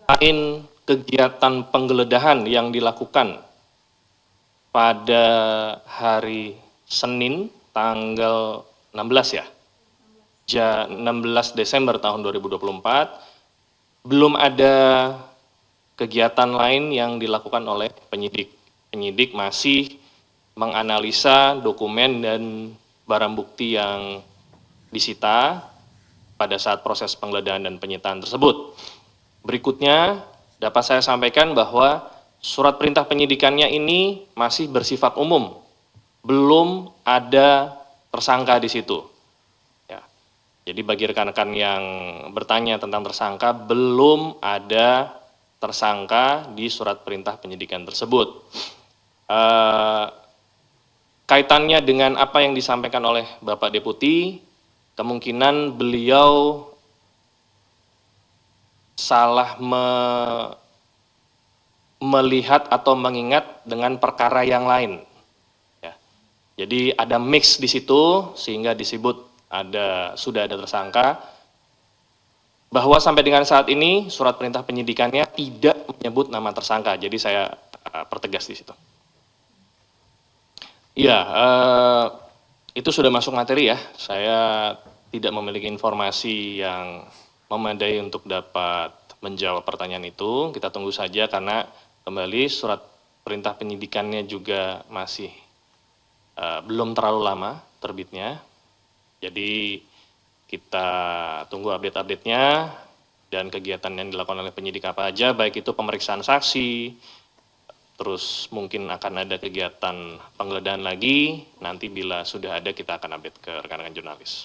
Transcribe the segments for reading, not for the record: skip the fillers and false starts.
Selain kegiatan penggeledahan yang dilakukan pada hari Senin tanggal 16 ya, 16 Desember tahun 2024, belum ada kegiatan lain yang dilakukan oleh penyidik. Penyidik masih menganalisa dokumen dan barang bukti yang disita pada saat proses penggeledahan dan penyitaan tersebut. Berikutnya dapat saya sampaikan bahwa surat perintah penyidikannya ini masih bersifat umum, belum ada tersangka di situ. Ya. Jadi bagi rekan-rekan yang bertanya tentang tersangka, belum ada tersangka di surat perintah penyidikan tersebut. Kaitannya dengan apa yang disampaikan oleh Bapak Deputi, kemungkinan beliau salah melihat atau mengingat dengan perkara yang lain. Ya. Jadi ada mix di situ sehingga disebut sudah ada tersangka. Bahwa sampai dengan saat ini surat perintah penyidikannya tidak menyebut nama tersangka. Jadi saya pertegas di situ. Iya, itu sudah masuk materi ya. Saya tidak memiliki informasi yang memadai untuk dapat menjawab pertanyaan itu. Kita tunggu saja karena kembali surat perintah penyidikannya juga masih belum terlalu lama terbitnya. Jadi kita tunggu update-update-nya dan kegiatan yang dilakukan oleh penyidik apa aja, baik itu pemeriksaan saksi, terus mungkin akan ada kegiatan penggeledahan lagi, nanti bila sudah ada kita akan update ke rekan-rekan jurnalis.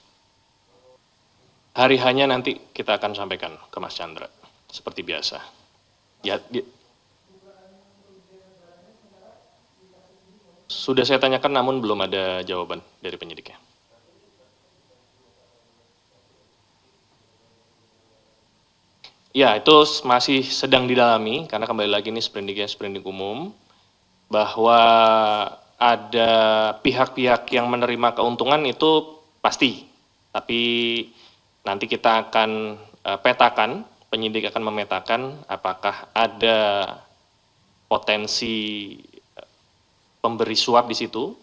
Hari hanya nanti kita akan sampaikan ke Mas Chandra, seperti biasa. Ya, sudah saya tanyakan namun belum ada jawaban dari penyidiknya. Ya, itu masih sedang didalami, karena kembali lagi ini sprindik umum, bahwa ada pihak-pihak yang menerima keuntungan itu pasti, tapi nanti kita akan petakan, penyidik akan memetakan apakah ada potensi pemberi suap di situ,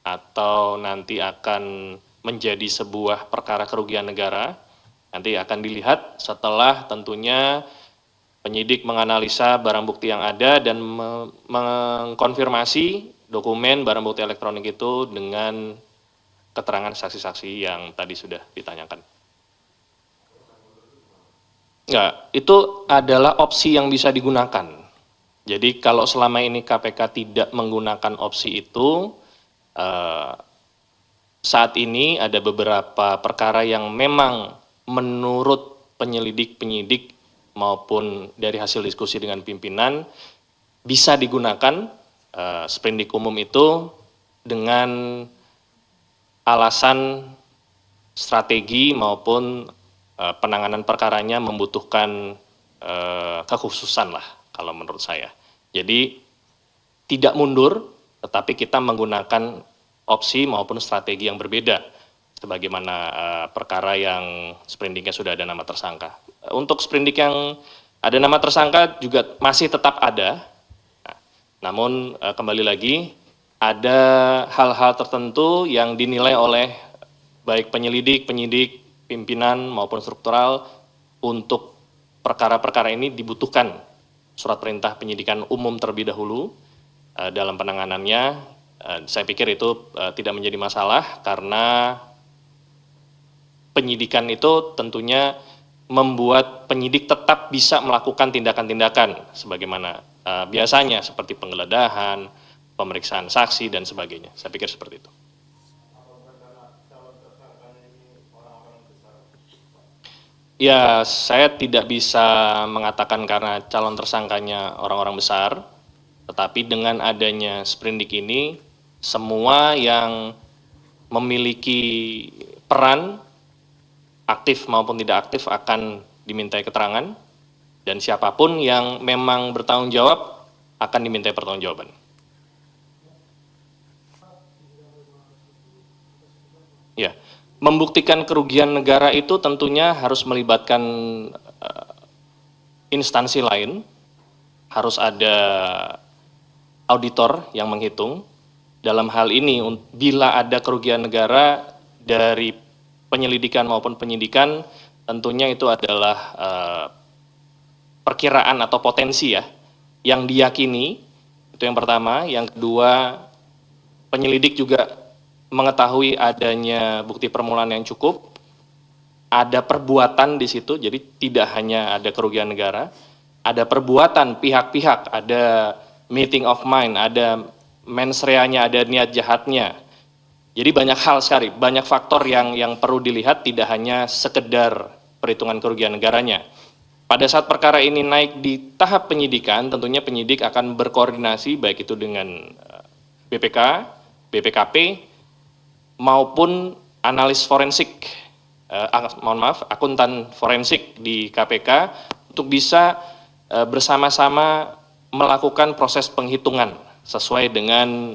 atau nanti akan menjadi sebuah perkara kerugian negara. Nanti akan dilihat setelah tentunya penyidik menganalisa barang bukti yang ada dan mengkonfirmasi dokumen barang bukti elektronik itu dengan keterangan saksi-saksi yang tadi sudah ditanyakan. Enggak, itu adalah opsi yang bisa digunakan. Jadi kalau selama ini KPK tidak menggunakan opsi itu, saat ini ada beberapa perkara yang memang menurut penyidik maupun dari hasil diskusi dengan pimpinan bisa digunakan sprindik umum itu dengan alasan strategi maupun penanganan perkaranya membutuhkan kekhususan lah kalau menurut saya. Jadi tidak mundur, tetapi kita menggunakan opsi maupun strategi yang berbeda sebagaimana perkara yang sprindiknya sudah ada nama tersangka. Untuk sprindik yang ada nama tersangka juga masih tetap ada, namun kembali lagi ada hal-hal tertentu yang dinilai oleh baik penyidik, pimpinan maupun struktural untuk perkara-perkara ini dibutuhkan surat perintah penyidikan umum terlebih dahulu dalam penanganannya. Saya pikir itu tidak menjadi masalah karena penyidikan itu tentunya membuat penyidik tetap bisa melakukan tindakan-tindakan sebagaimana biasanya seperti penggeledahan, pemeriksaan saksi dan sebagainya. Saya pikir seperti itu. Ya, saya tidak bisa mengatakan karena calon tersangkanya orang-orang besar, tetapi dengan adanya sprindik ini, semua yang memiliki peran aktif maupun tidak aktif akan dimintai keterangan, dan siapapun yang memang bertanggung jawab akan dimintai pertanggungjawaban. Ya, membuktikan kerugian negara itu tentunya harus melibatkan instansi lain, harus ada auditor yang menghitung. Dalam hal ini, bila ada kerugian negara dari penyelidikan maupun penyidikan, tentunya itu adalah perkiraan atau potensi ya, yang diyakini, itu yang pertama. Yang kedua, penyelidik juga mengetahui adanya bukti permulaan yang cukup, ada perbuatan di situ, jadi tidak hanya ada kerugian negara, ada perbuatan pihak-pihak, ada meeting of mind, ada mens rea-nya, ada niat jahatnya. Jadi banyak hal sekali, banyak faktor yang perlu dilihat, tidak hanya sekedar perhitungan kerugian negaranya. Pada saat perkara ini naik di tahap penyidikan, tentunya penyidik akan berkoordinasi baik itu dengan BPK, BPKP, maupun analis forensik, akuntan forensik di KPK untuk bisa bersama-sama melakukan proses penghitungan sesuai dengan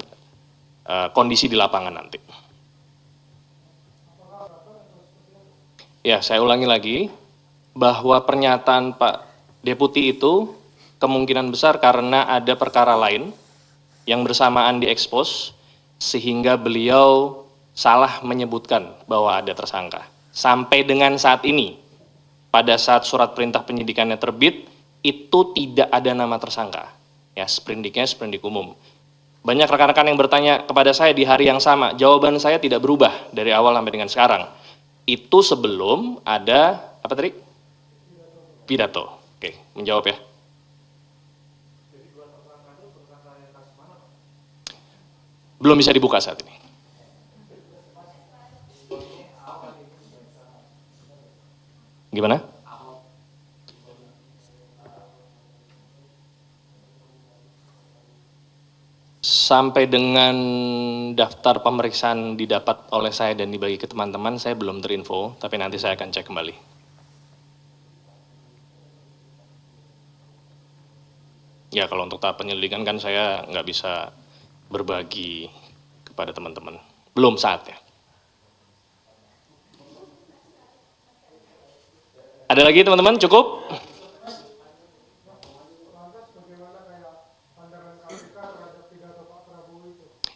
kondisi di lapangan nanti. Ya, saya ulangi lagi bahwa pernyataan Pak Deputi itu kemungkinan besar karena ada perkara lain yang bersamaan diekspos sehingga beliau salah menyebutkan bahwa ada tersangka. Sampai dengan saat ini, pada saat surat perintah penyidikannya terbit, itu tidak ada nama tersangka. Ya, sprindiknya sprindik umum. Banyak rekan-rekan yang bertanya kepada saya di hari yang sama, jawaban saya tidak berubah dari awal sampai dengan sekarang. Itu sebelum ada, apa tadi? Pidato. Oke, menjawab ya. Belum bisa dibuka saat ini. Gimana? Sampai dengan daftar pemeriksaan didapat oleh saya dan dibagi ke teman-teman, saya belum terinfo, tapi nanti saya akan cek kembali. Ya, kalau untuk tahap penyelidikan kan saya nggak bisa berbagi kepada teman-teman. Belum saatnya. Ada lagi teman-teman? Cukup?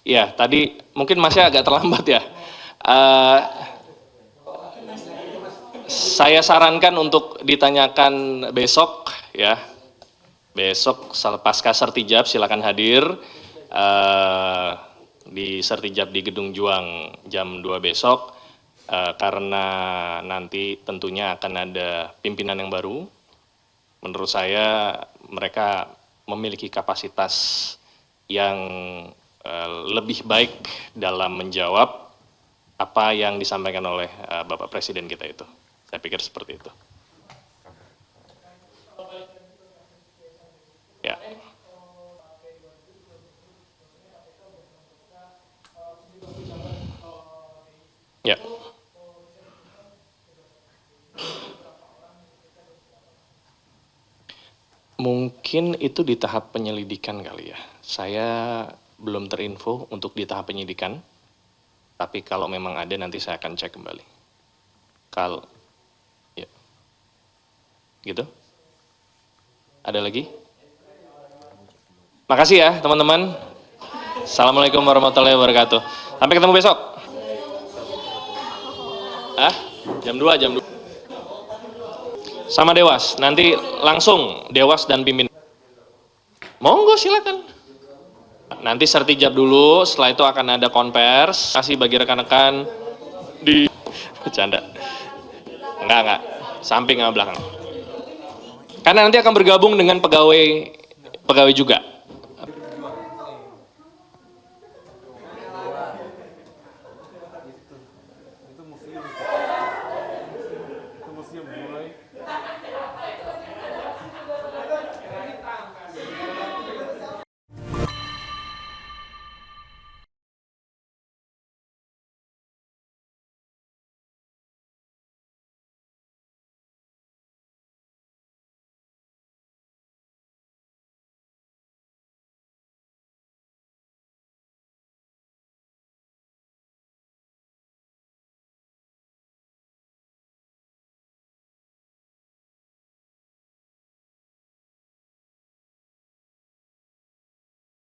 Ya, tadi mungkin masih agak terlambat ya. Saya sarankan untuk ditanyakan besok ya. Besok pasca Sertijab silakan hadir di Sertijab di Gedung Juang jam 2 besok. Karena nanti tentunya akan ada pimpinan yang baru. Menurut saya mereka memiliki kapasitas yang lebih baik dalam menjawab apa yang disampaikan oleh Bapak Presiden kita itu. Saya pikir seperti itu. Ya. Ya. Mungkin itu di tahap penyelidikan kali ya. Saya belum terinfo untuk di tahap penyidikan. Tapi kalau memang ada nanti saya akan cek kembali. Kalau ya. Gitu. Ada lagi? Makasih ya teman-teman. Assalamualaikum warahmatullahi wabarakatuh. Sampai ketemu besok. Jam 2, jam 2. Sama Dewas, nanti langsung Dewas dan pimpinan. Monggo silakan. Nanti Sertijab dulu, setelah itu akan ada konvers. Kasih bagi rekan-rekan di bercanda. Enggak, samping sama belakang. Karena nanti akan bergabung dengan pegawai juga.